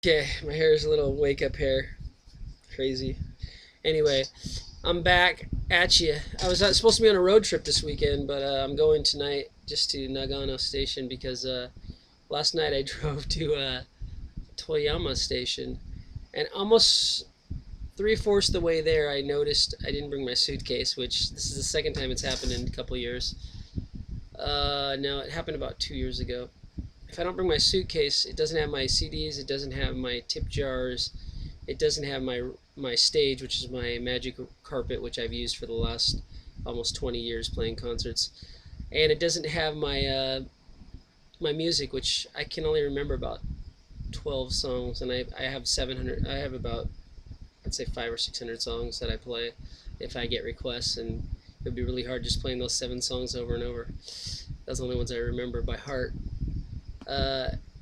Okay, my hair is a little wake up hair. Crazy. Anyway, I'm back at you. I was supposed to be on a road trip this weekend, but I'm going tonight just to Nagano Station because last night I drove to Toyama Station, and almost three-fourths the way there I noticed I didn't bring my suitcase, which this is the second time it's happened in a couple years. No, it happened about 2 years ago. If I don't bring my suitcase, it doesn't have my CDs, it doesn't have my tip jars, it doesn't have my stage, which is my magic carpet, which I've used for the last almost 20 years playing concerts, and it doesn't have my music, which I can only remember about 12 songs, and I have 700. I have about, I'd say, 500 or 600 songs that I play if I get requests, and it would be really hard just playing those 7 songs over and over. That's the only ones I remember by heart.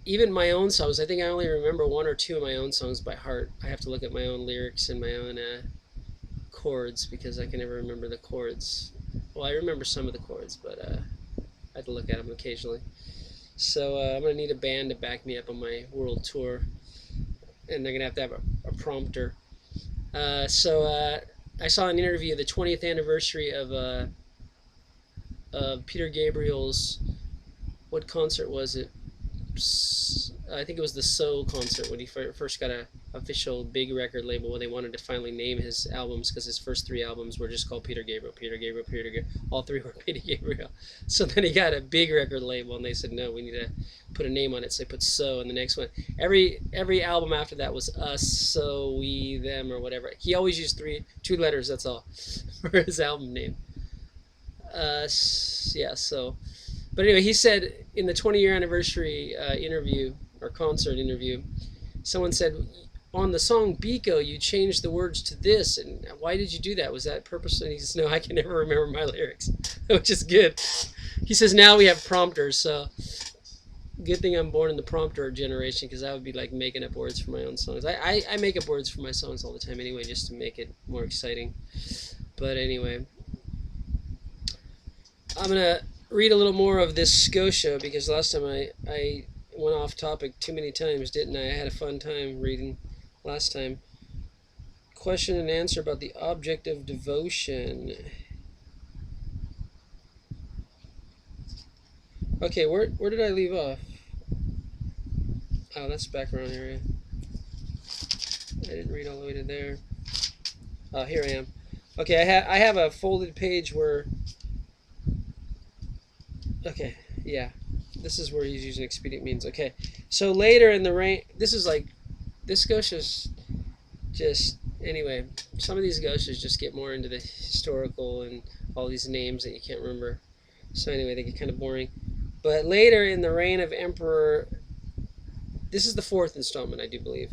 Even my own songs, I think I only remember 1 or 2 of my own songs by heart. I have to look at my own lyrics and my own chords because I can never remember the chords. Well, I remember some of the chords, but I have to look at them occasionally. So I'm going to need a band to back me up on my world tour, and they're going to have a prompter. I saw an interview, the 20th anniversary of Peter Gabriel's, what concert was it? I think it was the So concert when he first got a official big record label when they wanted to finally name his albums, because his first 3 albums were just called Peter Gabriel, Peter Gabriel, Peter Gabriel. All 3 were Peter Gabriel. So then he got a big record label and they said, no, we need to put a name on it. So they put So in the next one. Every album after that was Us, So, We, Them, or whatever. He always used 2 letters, that's all, for his album name. Yeah, so... But anyway, he said in the 20-year anniversary interview, or concert interview, someone said, on the song Biko, you changed the words to this, and why did you do that? Was that purposeful? And he says, no, I can never remember my lyrics, which is good. He says, now we have prompters, so good thing I'm born in the prompter generation, because I would be like making up words for my own songs. I make up words for my songs all the time anyway, just to make it more exciting. But anyway, I'm going to read a little more of this Scotia, because last time I went off topic too many times, didn't I? I had a fun time reading last time. Question and answer about the object of devotion. Okay, where did I leave off? Oh, that's background area. I didn't read all the way to there. Oh, here I am. Okay, I have a folded page where... Okay, yeah. This is where he's using expedient means. Okay, so later in the reign... This Scotia's just... Anyway, some of these Scotias just get more into the historical and all these names that you can't remember. So anyway, they get kind of boring. But later in the reign of Emperor... This is the 4th installment, I do believe.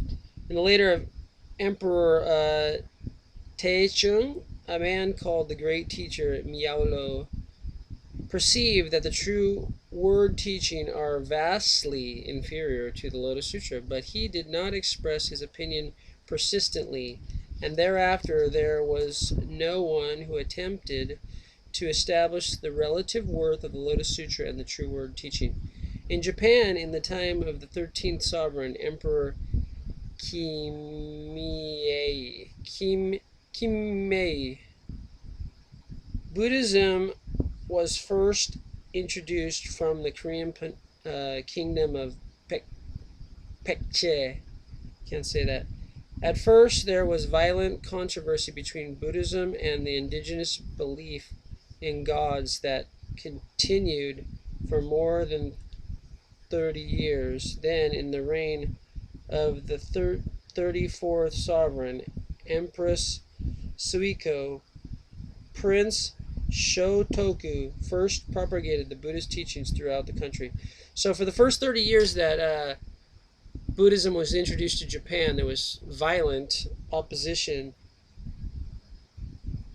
In the later of Emperor Taechung, a man called the Great Teacher Miaolo perceived that the true word teaching are vastly inferior to the Lotus Sutra, but he did not express his opinion persistently, and thereafter there was no one who attempted to establish the relative worth of the Lotus Sutra and the true word teaching. In Japan, in the time of the 13th sovereign, Emperor Kimei, Buddhism was first introduced from the Korean kingdom of Pekche. Can't say that. At first, there was violent controversy between Buddhism and the indigenous belief in gods that continued for more than 30 years. Then, in the reign of the 34th sovereign, Empress Suiko, Prince Shotoku first propagated the Buddhist teachings throughout the country. So for the first 30 years that Buddhism was introduced to Japan, there was violent opposition.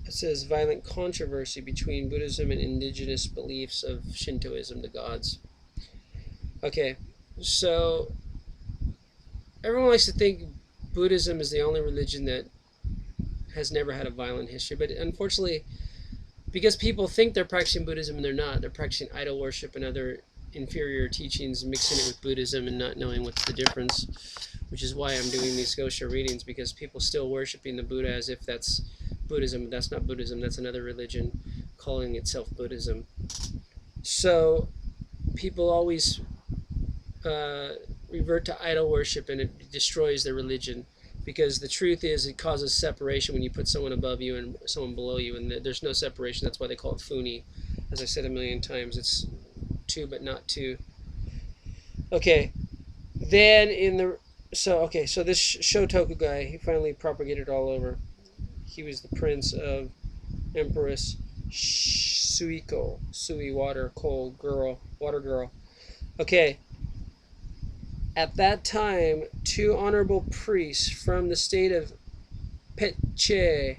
It says violent controversy between Buddhism and indigenous beliefs of Shintoism, the gods. Okay, so everyone likes to think Buddhism is the only religion that has never had a violent history, but unfortunately, because people think they're practicing Buddhism and they're not. They're practicing idol worship and other inferior teachings, mixing it with Buddhism and not knowing what's the difference. which is why I'm doing these Gosha readings, because people still worshiping the Buddha as if that's Buddhism. That's not Buddhism. That's another religion calling itself Buddhism. So people always revert to idol worship, and it destroys their religion, because the truth is it causes separation when you put someone above you and someone below you, and there's no separation. That's why they call it funi. As I said a million times, it's two but not two. Okay, then so this Shotoku guy, he finally propagated all over. He was the prince of Empress Suiko, Sui, water, cold girl, water girl. Okay. At that time, 2 honorable priests from the state of Peche,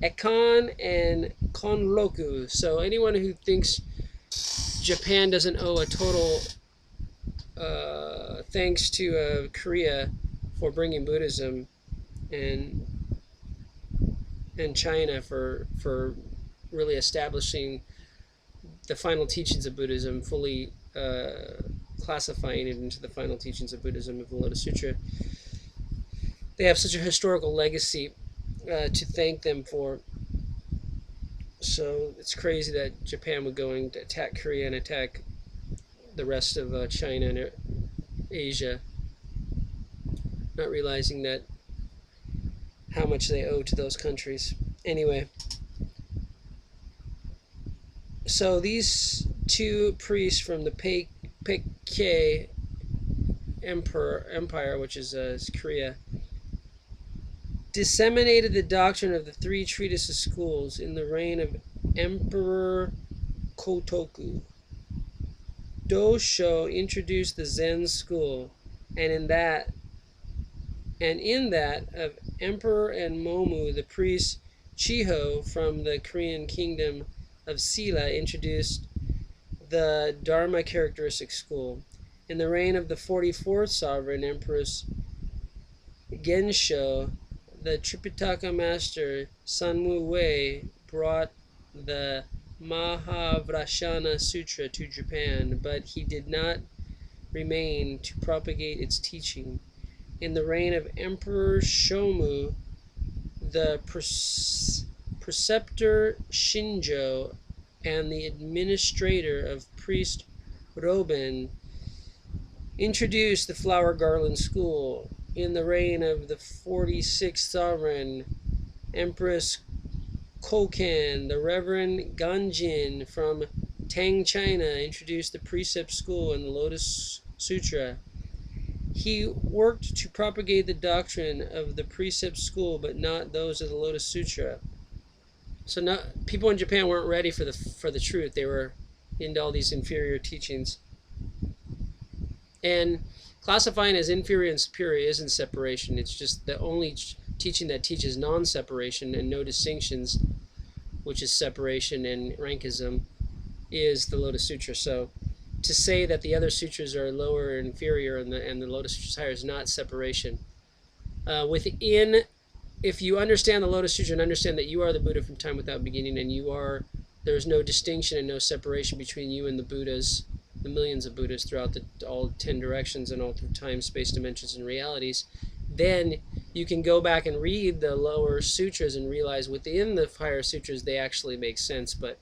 Ekan and Konroku. So anyone who thinks Japan doesn't owe a total thanks to Korea for bringing Buddhism, and China for really establishing the final teachings of Buddhism, fully classifying it into the final teachings of Buddhism of the Lotus Sutra. They have such a historical legacy to thank them for. So it's crazy that Japan would go and attack Korea and attack the rest of China and Asia, not realizing that how much they owe to those countries. Anyway, so these 2 priests from the Peche Empire, which is Korea, disseminated the doctrine of the 3 treatises schools in the reign of Emperor Kotoku. Dosho introduced the Zen school, and in that of Emperor and Momu, the priest Chiho from the Korean kingdom of Silla introduced the Dharma characteristic school. In the reign of the 44th sovereign, Empress Gensho, the Tripitaka master Sanmu Wei brought the Mahavrashana Sutra to Japan, but he did not remain to propagate its teaching. In the reign of Emperor Shomu, the preceptor Shinjo and the administrator of priest Roben introduced the flower garland school. In the reign of the 46th sovereign, Empress Koken, the Reverend Ganjin from Tang, China, introduced the precept school and the Lotus Sutra. He worked to propagate the doctrine of the precept school, but not those of the Lotus Sutra. So people in Japan weren't ready for the truth. They were into all these inferior teachings. And classifying as inferior and superior isn't separation. It's just the only teaching that teaches non-separation and no distinctions, which is separation and rankism, is the Lotus Sutra. So to say that the other sutras are lower or inferior and the Lotus Sutra is higher is not separation. If you understand the Lotus Sutra and understand that you are the Buddha from time without beginning, and there's no distinction and no separation between you and the Buddhas, the millions of Buddhas throughout all 10 directions and all through time, space, dimensions, and realities, then you can go back and read the lower sutras and realize within the higher sutras they actually make sense, but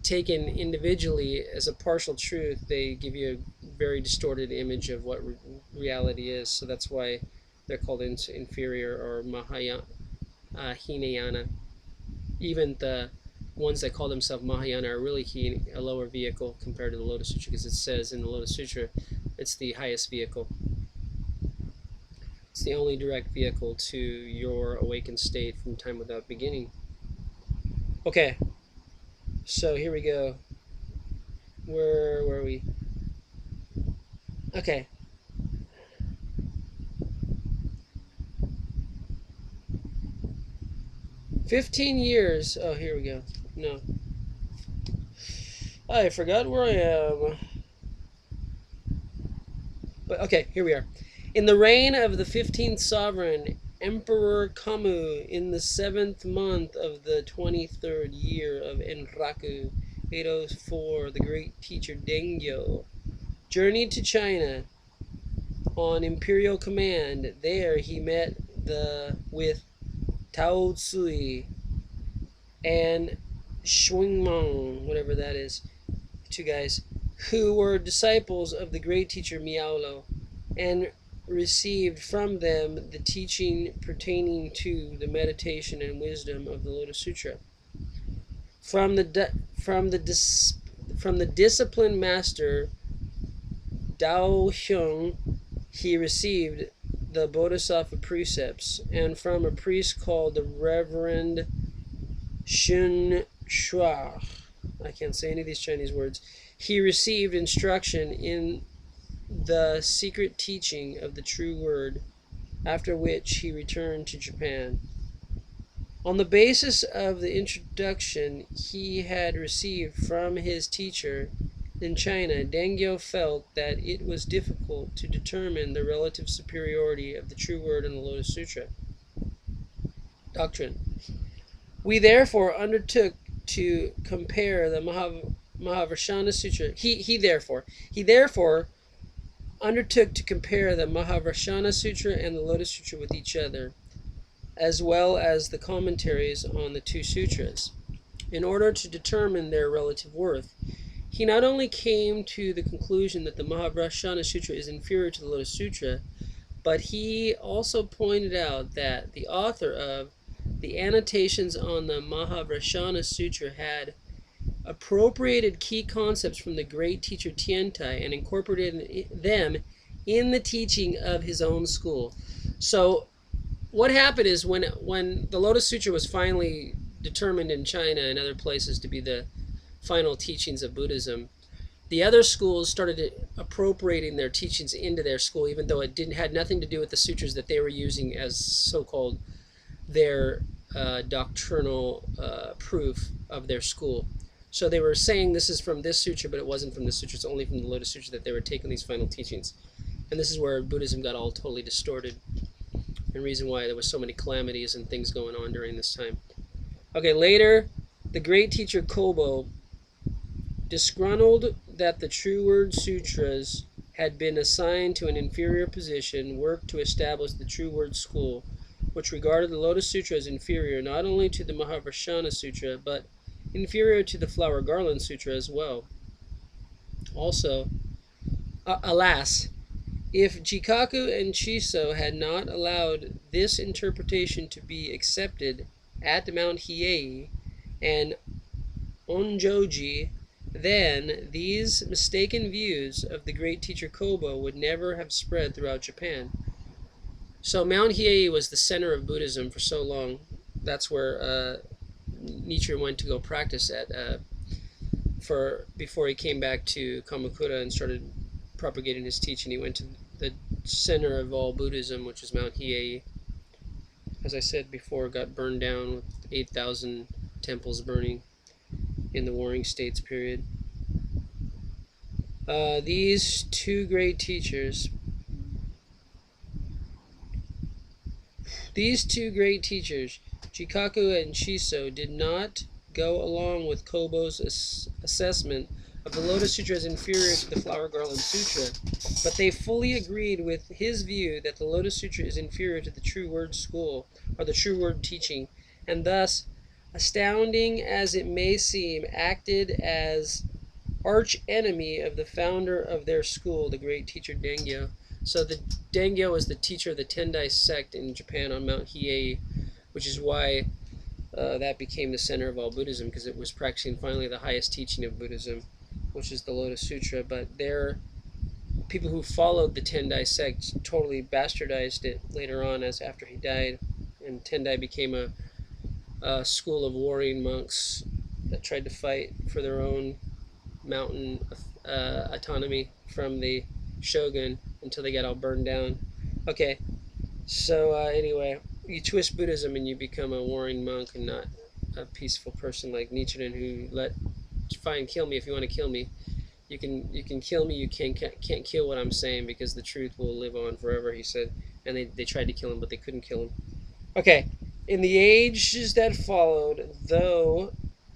taken individually as a partial truth, they give you a very distorted image of what reality is. So that's why they're called inferior or Mahayana, Hinayana. Even the ones that call themselves Mahayana are really a lower vehicle compared to the Lotus Sutra, because it says in the Lotus Sutra it's the highest vehicle. It's the only direct vehicle to your awakened state from time without beginning. Okay, so here we go. Where were we? Okay. "15 years. Oh, here we go. No. I forgot where I am. But okay, here we are. In the reign of the 15th sovereign, Emperor Kamu, in the 7th month of the 23rd year of Enraku, 804, the great teacher Dengyo journeyed to China. on imperial command. There he met with Tao Tsui and Shuingmeng, whatever that is, two guys, who were disciples of the great teacher Miaolo, and received from them the teaching pertaining to the meditation and wisdom of the Lotus Sutra. From the disciplined master Dao Hyung, he received the Bodhisattva precepts, and from a priest called the Reverend Shun Shua, I can't say any of these Chinese words, he received instruction in the secret teaching of the true word, after which he returned to Japan. On the basis of the introduction he had received from his teacher in China, Dengyo felt that it was difficult to determine the relative superiority of the true word in the Lotus Sutra doctrine. We therefore undertook to compare the Mahavarshana Sutra. He therefore undertook to compare the Mahavarshana Sutra and the Lotus Sutra with each other, as well as the commentaries on the two sutras, in order to determine their relative worth. He not only came to the conclusion that the Mahavarshana Sutra is inferior to the Lotus Sutra, but he also pointed out that the author of the annotations on the Mahavarshana Sutra had appropriated key concepts from the great teacher Tiantai and incorporated them in the teaching of his own school. So what happened is when the Lotus Sutra was finally determined in China and other places to be the final teachings of Buddhism, the other schools started appropriating their teachings into their school, even though it had nothing to do with the sutras that they were using as so-called their doctrinal proof of their school. So they were saying this is from this sutra, but it wasn't from this sutra. It's only from the Lotus Sutra that they were taking these final teachings. And this is where Buddhism got all totally distorted, and reason why there was so many calamities and things going on during this time. Okay, later, the great teacher Kobo, disgruntled that the True Word Sutras had been assigned to an inferior position, worked to establish the True Word School, which regarded the Lotus Sutra as inferior not only to the Mahavarshana Sutra, but inferior to the Flower Garland Sutra as well. Also, alas, if Jikaku and Chiso had not allowed this interpretation to be accepted at Mount Hiei and Onjoji, then these mistaken views of the great teacher Kobo would never have spread throughout Japan. So Mount Hiei was the center of Buddhism for so long. That's where Nichiren went to go practice at before he came back to Kamakura and started propagating his teaching. He went to the center of all Buddhism, which is Mount Hiei. As I said before, got burned down with 8,000 temples burning in the Warring States period. These two great teachers, Jikaku and Chiso, did not go along with Kobo's assessment of the Lotus Sutra as inferior to the Flower Garland Sutra, but they fully agreed with his view that the Lotus Sutra is inferior to the True Word School, or the True Word teaching, and thus, astounding as it may seem, acted as arch enemy of the founder of their school, the great teacher Dengyo. So the Dengyo was the teacher of the Tendai sect in Japan on Mount Hiei, which is why that became the center of all Buddhism, because it was practicing finally the highest teaching of Buddhism, which is the Lotus Sutra. But their people who followed the Tendai sect totally bastardized it later on, as after he died, and Tendai became a school of warring monks that tried to fight for their own mountain autonomy from the shogun until they got all burned down. Okay, so anyway, you twist Buddhism and you become a warring monk and not a peaceful person like Nichiren, who fine, kill me if you want to kill me. You can kill me. You can't kill what I'm saying, because the truth will live on forever, he said. And they tried to kill him, but they couldn't kill him. Okay, in the ages that followed, though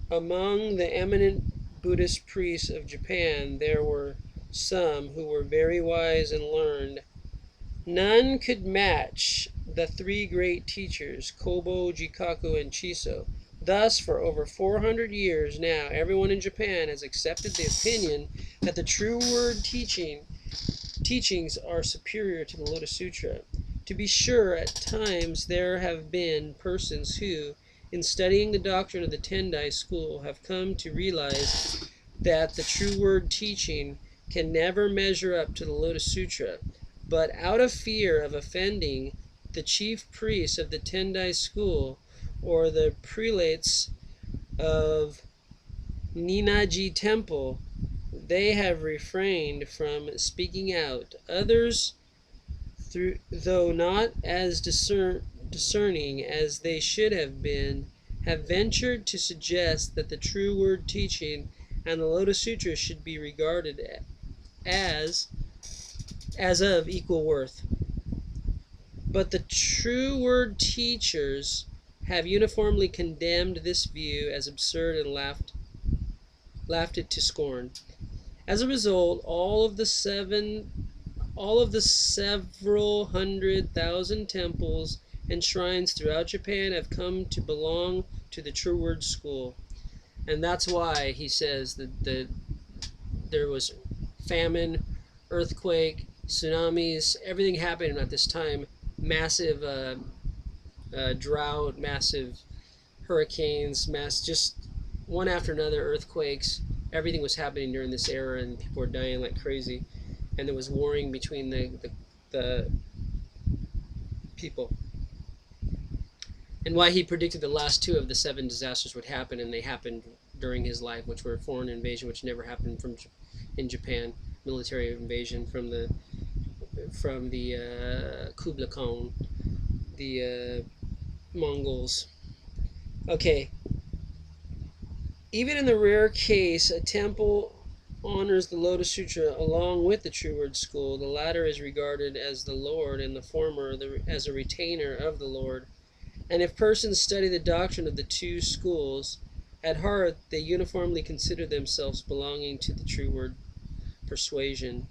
among the eminent Buddhist priests of Japan there were some who were very wise and learned, None could match the three great teachers, Kobo, Jikaku, and Chiso. Thus, for over 400 years now, everyone in Japan has accepted the opinion that the true word teachings are superior to the Lotus Sutra. To be sure, at times there have been persons who, in studying the doctrine of the Tendai school, have come to realize that the true word teaching can never measure up to the Lotus Sutra. But out of fear of offending the chief priests of the Tendai school or the prelates of Ninnaji Temple, they have refrained from speaking out. Others, though not as discerning as they should have been, have ventured to suggest that the true word teaching and the Lotus Sutra should be regarded as of equal worth. But the true word teachers have uniformly condemned this view as absurd and laughed it to scorn. As a result, all of the several 100,000 temples and shrines throughout Japan have come to belong to the true word school. And that's why he says that there was famine, earthquake, tsunamis, everything happened at this time. Massive drought, massive hurricanes, just one after another, earthquakes. Everything was happening during this era, and people were dying like crazy. And there was warring between the people. And why he predicted the last two of the 7 disasters would happen, and they happened during his life, which were foreign invasion, which never happened in Japan, military invasion from the Kublai Khan, the Mongols. Okay. Even in the rare case a temple honors the Lotus Sutra along with the true word school, the latter is regarded as the Lord and the former as a retainer of the Lord. And if persons study the doctrine of the two schools, at heart they uniformly consider themselves belonging to the true word persuasion.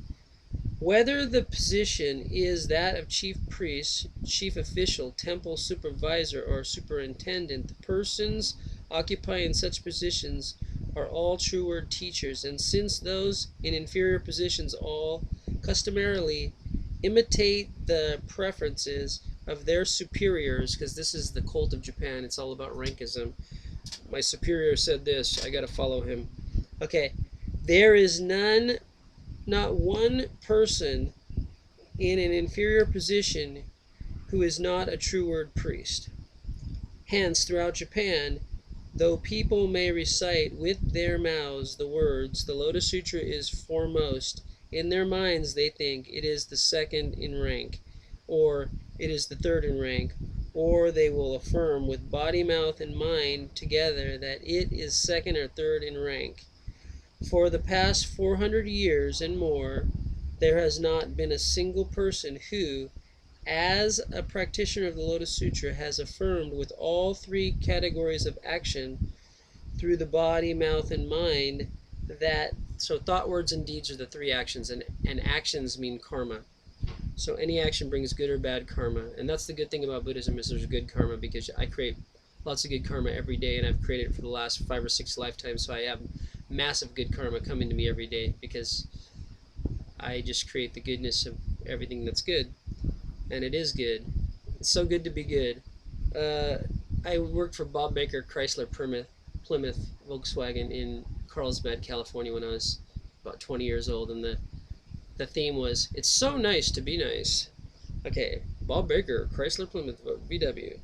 Whether the position is that of chief priest, chief official, temple supervisor, or superintendent, the persons occupying such positions are all true word teachers, and since those in inferior positions all customarily imitate the preferences of their superiors, because this is the cult of Japan, it's all about rankism. My superior said this, I gotta follow him. Okay, there is not one person in an inferior position who is not a true word priest. Hence, throughout Japan, though people may recite with their mouths the words, the Lotus Sutra is foremost, in their minds they think it is the second in rank, or it is the third in rank, or they will affirm with body, mouth, and mind together that it is second or third in rank. For the past 400 years and more, there has not been a single person who, as a practitioner of the Lotus Sutra, has affirmed with all 3 categories of action through the body, mouth, and mind that, so thought, words, and deeds are the 3 actions, and actions mean karma. So any action brings good or bad karma. And that's the good thing about Buddhism, is there's good karma, because I create lots of good karma every day, and I've created it for the last 5 or 6 lifetimes, so I have massive good karma coming to me every day, because I just create the goodness of everything that's good. And it is good. It's so good to be good. I worked for Bob Baker, Chrysler, Plymouth, Volkswagen in Carlsbad, California when I was about 20 years old, and the theme was, it's so nice to be nice. Okay, Bob Baker, Chrysler, Plymouth, VW.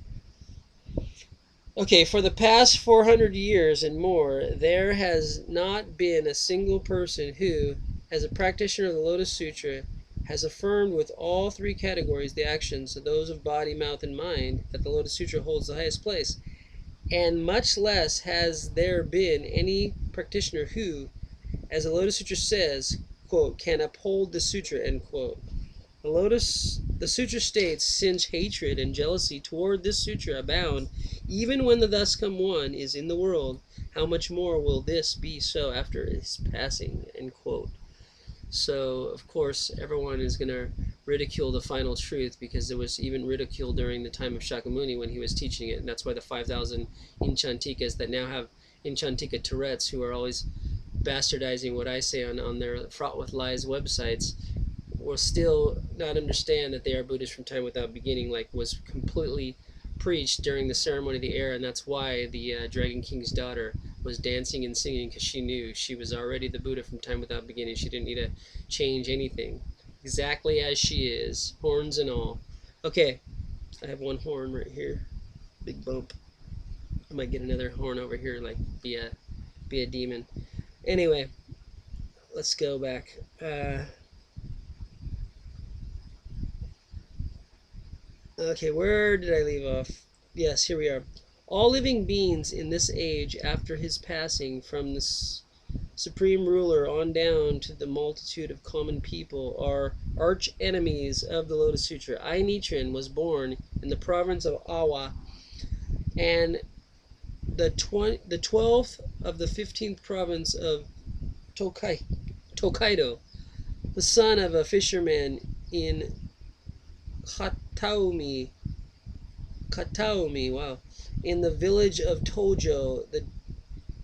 Okay, for the past 400 years and more, there has not been a single person who, as a practitioner of the Lotus Sutra, has affirmed with all 3 categories, the actions, those of body, mouth, and mind, that the Lotus Sutra holds the highest place. And much less has there been any practitioner who, as the Lotus Sutra says, quote, can uphold the sutra, end quote. The sutra states, since hatred and jealousy toward this sutra abound, even when the thus come one is in the world, how much more will this be so after its passing, end quote. So, of course, everyone is going to ridicule the final truth, because it was even ridiculed during the time of Shakyamuni when he was teaching it. And that's why the 5,000 Inchantikas that now have Inchantika Tourettes, who are always bastardizing what I say on their Fraught with Lies websites, will still not understand that they are Buddhists from time without beginning, like was completely preached during the ceremony of the era. And that's why the Dragon King's daughter was dancing and singing, because she knew she was already the Buddha from time without beginning. She didn't need to change anything, exactly as she is, horns and all. Okay, I have one horn right here, big bump. I might get another horn over here, like be a demon. Anyway, let's go back. Okay, where did I leave off? Yes, here we are. All living beings in this age, after his passing from the supreme ruler on down to the multitude of common people, are arch enemies of the Lotus Sutra. I, Nichiren, was born in the province of Awa, and the 12th of the 15th province of Tokaido, the son of a fisherman in Kataomi, wow, in the village of Tojo,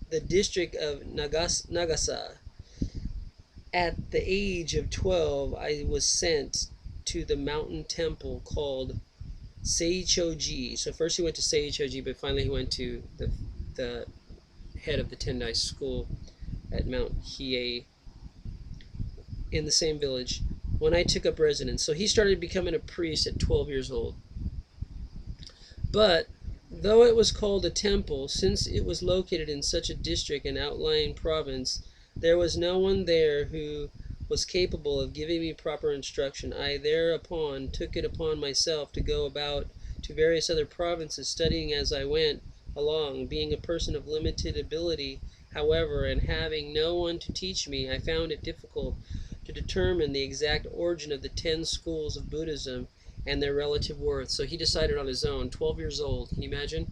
the district of Nagasa. At the age of 12, I was sent to the mountain temple called Seichoji. So first he went to Seichoji, but finally he went to the head of the Tendai school at Mount Hiei in the same village when I took up residence. So he started becoming a priest at 12 years old. But though it was called a temple, since it was located in such a district and outlying province, there was no one there who was capable of giving me proper instruction. I thereupon took it upon myself to go about to various other provinces, studying as I went along. Being a person of limited ability, however, and having no one to teach me, I found it difficult to determine the exact origin of the 10 schools of Buddhism and their relative worth. So he decided on his own, 12 years old. Can you imagine?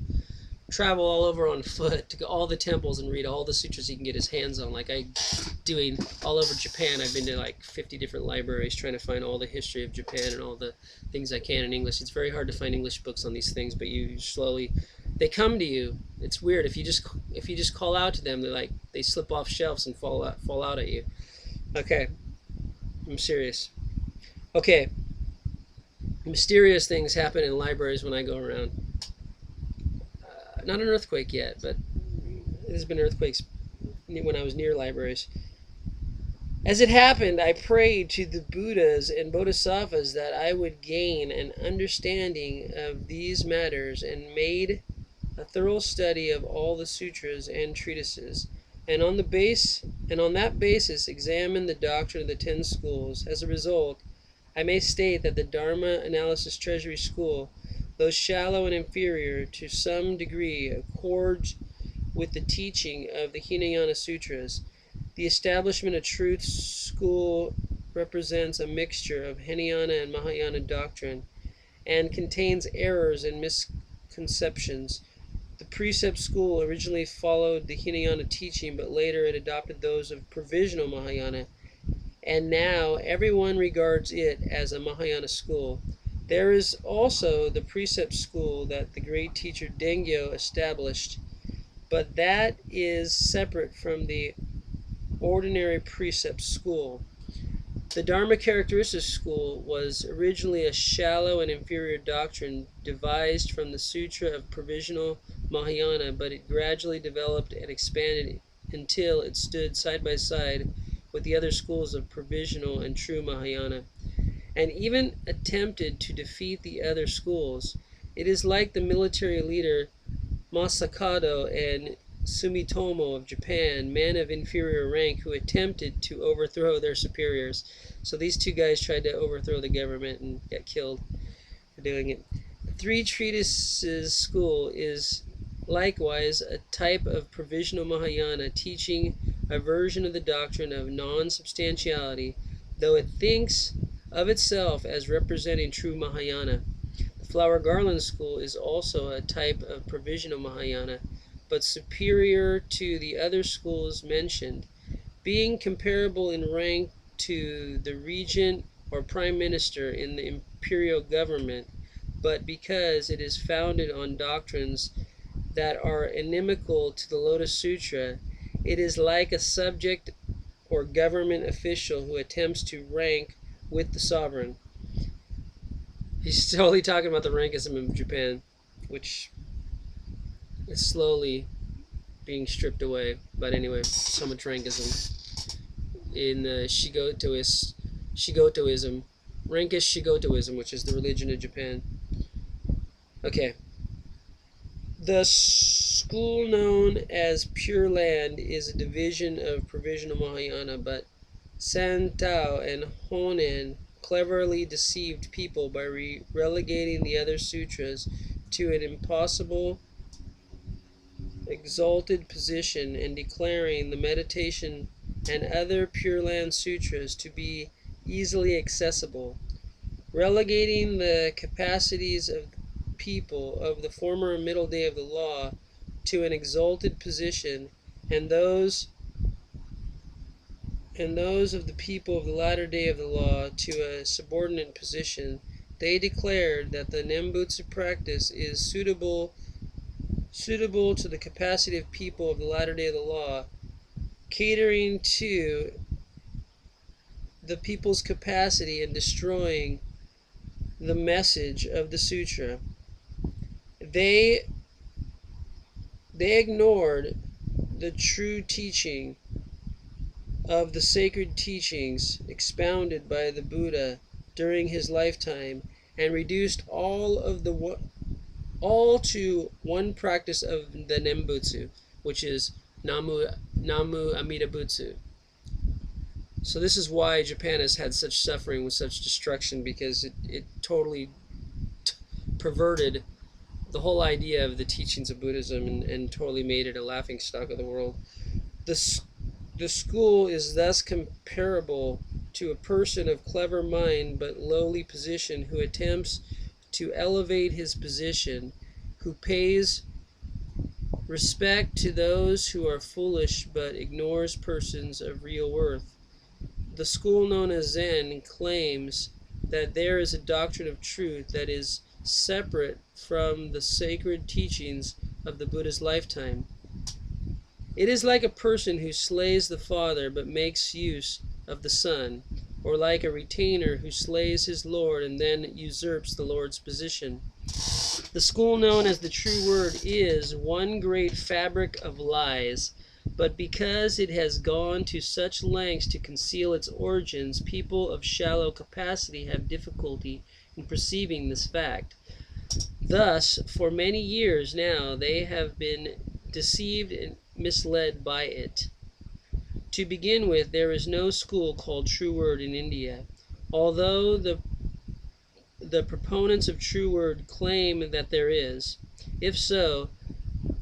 Travel all over on foot to all the temples and read all the sutras he can get his hands on. Like I doing all over Japan. I've been to like 50 different libraries trying to find all the history of Japan and all the things I can in English. It's very hard to find English books on these things, but you slowly, they come to you. It's weird. If you just call out to them, they slip off shelves and fall out at you. Okay, I'm serious. Okay, mysterious things happen in libraries when I go around. Not an earthquake yet, but there's been earthquakes when I was near libraries. As it happened, I prayed to the Buddhas and Bodhisattvas that I would gain an understanding of these matters, and made a thorough study of all the sutras and treatises, and on that basis examined the doctrine of the 10 schools. As a result, I may state that the Dharma Analysis Treasury School, though shallow and inferior to some degree, accords with the teaching of the Hinayana Sutras. The establishment of Truth School represents a mixture of Hinayana and Mahayana doctrine, and contains errors and misconceptions. The Precept School originally followed the Hinayana teaching, but later it adopted those of Provisional Mahayana, and now everyone regards it as a Mahayana school. There is also the Precept School that the great teacher Dengyo established, but that is separate from the ordinary Precept School. The Dharma Characteristics School was originally a shallow and inferior doctrine devised from the Sutra of Provisional Mahayana, but it gradually developed and expanded until it stood side by side with the other schools of Provisional and True Mahayana, and even attempted to defeat the other schools. It is like the military leader Masakado and Sumitomo of Japan, men of inferior rank who attempted to overthrow their superiors. So these two guys tried to overthrow the government and got killed for doing it. The Three Treatises School is likewise a type of Provisional Mahayana, teaching a version of the doctrine of non-substantiality, though it thinks of itself as representing true Mahayana. The Flower Garland School is also a type of Provisional Mahayana, but superior to the other schools mentioned, being comparable in rank to the regent or prime minister in the imperial government, but because it is founded on doctrines that are inimical to the Lotus Sutra, it is like a subject or government official who attempts to rank with the sovereign. He's totally talking about the rankism of Japan, which is slowly being stripped away. But anyway, so much rankism in Shigotoism, rankish Shigotoism, which is the religion of Japan. Okay. The school known as Pure Land is a division of provisional Mahayana, but Santao and Honen cleverly deceived people by relegating the other sutras to an impossible, exalted position and declaring the meditation and other Pure Land sutras to be easily accessible, relegating the capacities of people of the former and middle day of the law to an exalted position, and those of the people of the latter day of the law to a subordinate position. They declared that the Nembutsu practice is suitable to the capacity of people of the latter day of the law, catering to the people's capacity and destroying the message of the sutra. They ignored the true teaching of the sacred teachings expounded by the Buddha during his lifetime and reduced all to one practice of the Nembutsu, which is Namu Amida Butsu. So this is why Japan has had such suffering with such destruction, because it totally perverted the whole idea of the teachings of Buddhism and totally made it a laughingstock of the world. The school is thus comparable to a person of clever mind but lowly position who attempts to elevate his position, who pays respect to those who are foolish but ignores persons of real worth. The school known as Zen claims that there is a doctrine of truth that is separate from the sacred teachings of the Buddha's lifetime. It is like a person who slays the father but makes use of the son, or like a retainer who slays his lord and then usurps the lord's position. The school known as the true word is one great fabric of lies, but because it has gone to such lengths to conceal its origins, people of shallow capacity have difficulty in perceiving this fact. Thus, for many years now, they have been deceived and misled by it. To begin with, there is no school called True Word in India, although the proponents of True Word claim that there is. If so,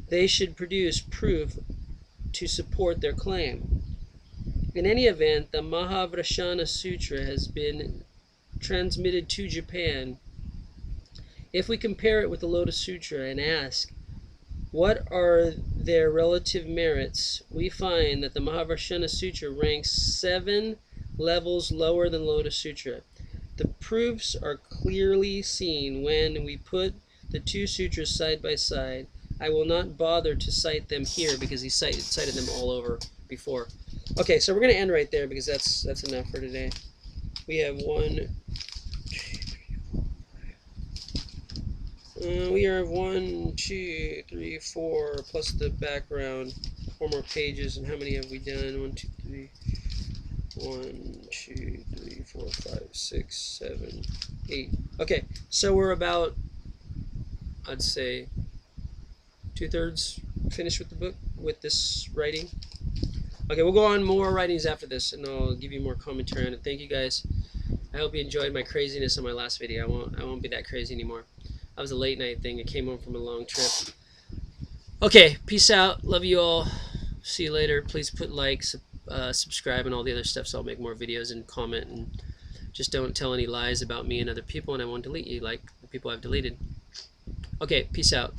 they should produce proof to support their claim. In any event, the Mahavrashana Sutra has been transmitted to Japan. If we compare it with the Lotus Sutra and ask, what are their relative merits, we find that the Mahavrashana Sutra ranks 7 levels lower than Lotus Sutra. The proofs are clearly seen when we put the two sutras side by side. I will not bother to cite them here because he cited them all over before. Okay, so we're going to end right there because that's enough for today. We have we are 1, 2, 3, 4 plus the background, 4 more pages. And how many have we done? 1, 2, 3. 1, 2, 3, 4, 5, 6, 7, 8. Okay, so we're about, I'd say, 2/3 finished with the book, with this writing. Okay, we'll go on more writings after this, and I'll give you more commentary on it. Thank you guys. I hope you enjoyed my craziness on my last video. I won't be that crazy anymore. That was a late night thing. I came home from a long trip. Okay, peace out. Love you all. See you later. Please put likes, subscribe, and all the other stuff, so I'll make more videos and comment. And just don't tell any lies about me and other people, and I won't delete you like the people I've deleted. Okay, peace out.